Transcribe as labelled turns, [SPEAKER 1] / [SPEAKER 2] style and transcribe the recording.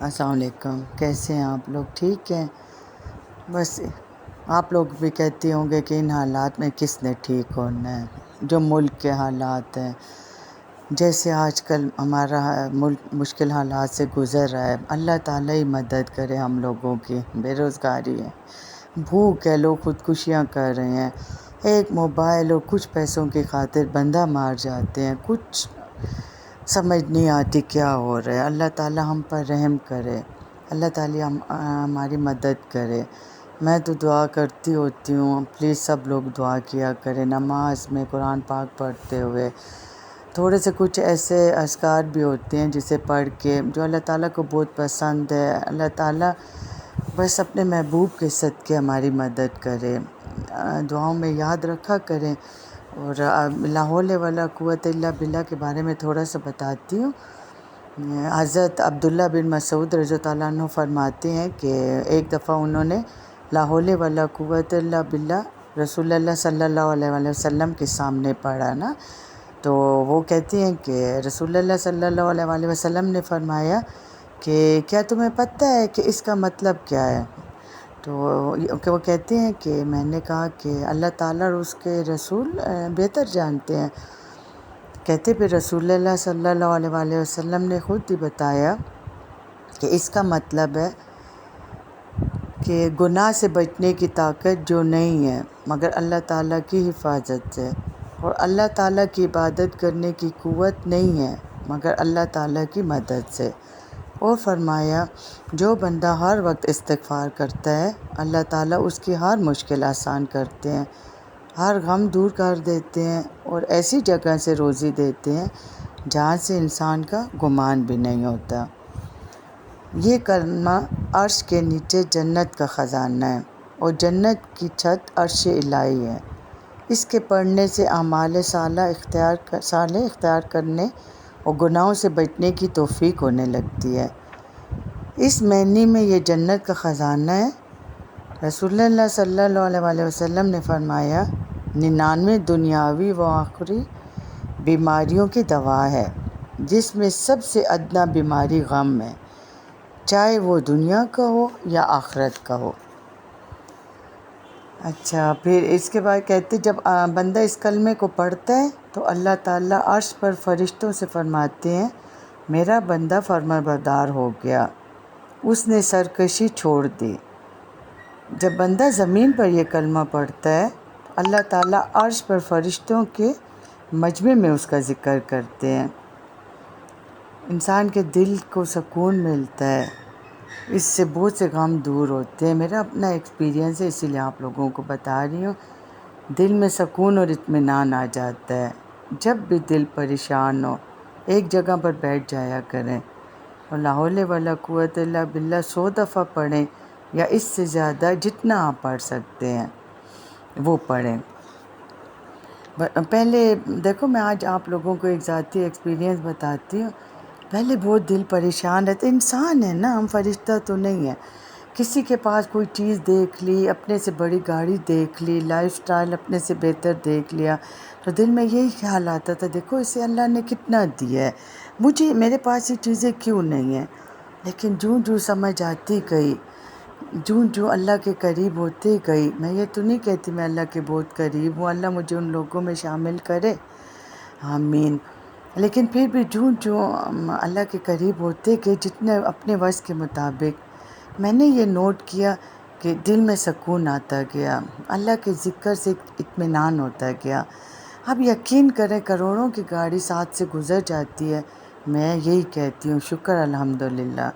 [SPEAKER 1] السلام علیکم، کیسے ہیں آپ لوگ؟ ٹھیک ہیں؟ بس آپ لوگ بھی کہتے ہوں گے کہ ان حالات میں کس نے ٹھیک ہونا ہے، جو ملک کے حالات ہیں، جیسے آج کل ہمارا ملک مشکل حالات سے گزر رہا ہے۔ اللہ تعالیٰ ہی مدد کرے ہم لوگوں کی۔ بے روزگاری ہے، بھوک ہے، لوگ خودکشیاں کر رہے ہیں، ایک موبائل اور کچھ پیسوں کی خاطر بندہ مار جاتے ہیں، کچھ سمجھ نہیں آتی کیا ہو رہا ہے۔ اللہ تعالیٰ ہم پر رحم کرے، اللہ تعالیٰ ہماری مدد کرے۔ میں تو دعا کرتی ہوتی ہوں، پلیز سب لوگ دعا کیا کریں، نماز میں قرآن پاک پڑھتے ہوئے۔ تھوڑے سے کچھ ایسے اذکار بھی ہوتے ہیں جسے پڑھ کے جو اللہ تعالیٰ کو بہت پسند ہے۔ اللہ تعالیٰ بس اپنے محبوب کے صدقے ہماری مدد کرے، دعاؤں میں یاد رکھا کریں۔ اور لا حول ولا قوت الا باللہ کے بارے میں تھوڑا سا بتاتی ہوں۔ حضرت عبداللہ بن مسعود رضی اللہ عنہ فرماتے ہیں کہ ایک دفعہ انہوں نے لا حول ولا قوت الا باللہ رسول اللہ صلی اللہ علیہ وسلم کے سامنے پڑھا نا، تو وہ کہتے ہیں کہ رسول اللہ صلی اللہ علیہ وسلم نے فرمایا کہ کیا تمہیں پتہ ہے کہ اس کا مطلب کیا ہے؟ تو وہ کہتے ہیں کہ میں نے کہا کہ اللہ تعالیٰ اور اس کے رسول بہتر جانتے ہیں۔ کہتے پھر رسول اللہ صلی اللہ علیہ وسلم نے خود ہی بتایا کہ اس کا مطلب ہے کہ گناہ سے بچنے کی طاقت جو نہیں ہے مگر اللہ تعالیٰ کی حفاظت سے، اور اللہ تعالیٰ کی عبادت کرنے کی قوت نہیں ہے مگر اللہ تعالیٰ کی مدد سے۔ اور فرمایا جو بندہ ہر وقت استغفار کرتا ہے اللہ تعالیٰ اس کی ہر مشکل آسان کرتے ہیں، ہر غم دور کر دیتے ہیں، اور ایسی جگہ سے روزی دیتے ہیں جہاں سے انسان کا گمان بھی نہیں ہوتا۔ یہ کلمہ عرش کے نیچے جنت کا خزانہ ہے، اور جنت کی چھت عرش الہی ہے۔ اس کے پڑھنے سے اعمال صالح اختیار کرنے اور گناہوں سے بچنے کی توفیق ہونے لگتی ہے۔ اس معنی میں یہ جنت کا خزانہ ہے۔ رسول اللہ صلی اللہ علیہ وسلم نے فرمایا 99 دنیاوی و آخری بیماریوں کی دوا ہے، جس میں سب سے ادنیٰ بیماری غم ہے، چاہے وہ دنیا کا ہو یا آخرت کا ہو۔ اچھا، پھر اس کے بعد کہتے جب بندہ اس کلمے کو پڑھتا ہے تو اللہ تعالیٰ عرش پر فرشتوں سے فرماتے ہیں میرا بندہ فرمانبردار ہو گیا، اس نے سرکشی چھوڑ دی۔ جب بندہ زمین پر یہ کلمہ پڑھتا ہے اللہ تعالیٰ عرش پر فرشتوں کے مجمع میں اس کا ذکر کرتے ہیں، انسان کے دل کو سکون ملتا ہے، اس سے بہت سے غم دور ہوتے ہیں۔ میرا اپنا ایکسپیرینس ہے، اسی لیے آپ لوگوں کو بتا رہی ہوں۔ دل میں سکون اور اطمینان آ جاتا ہے۔ جب بھی دل پریشان ہو ایک جگہ پر بیٹھ جایا کریں اور لا حول ولا قوت الا باللہ 100 دفعہ پڑھیں یا اس سے زیادہ جتنا آپ پڑھ سکتے ہیں وہ پڑھیں۔ پہلے دیکھو میں آج آپ لوگوں کو ایک ذاتی ایکسپیرینس بتاتی ہوں۔ پہلے بہت دل پریشان رہتا، انسان ہے نا، ہم فرشتہ تو نہیں ہیں۔ کسی کے پاس کوئی چیز دیکھ لی، اپنے سے بڑی گاڑی دیکھ لی، لائف سٹائل اپنے سے بہتر دیکھ لیا، تو دل میں یہی خیال آتا تھا دیکھو اسے اللہ نے کتنا دیا ہے، میرے پاس یہ چیزیں کیوں نہیں ہیں۔ لیکن جوں سمجھ آتی گئی، جوں اللہ کے قریب ہوتے گئی، میں یہ تو نہیں کہتی میں اللہ کے بہت قریب ہوں، اللہ مجھے ان لوگوں میں شامل کرے، آمین۔ لیکن پھر بھی جوں اللہ کے قریب ہوتے گئے جتنے اپنے وس کے مطابق، میں نے یہ نوٹ کیا کہ دل میں سکون آتا گیا، اللہ کے ذکر سے اطمینان ہوتا گیا۔ اب یقین کریں کروڑوں کی گاڑی ساتھ سے گزر جاتی ہے، میں یہی کہتی ہوں شکر الحمدللہ۔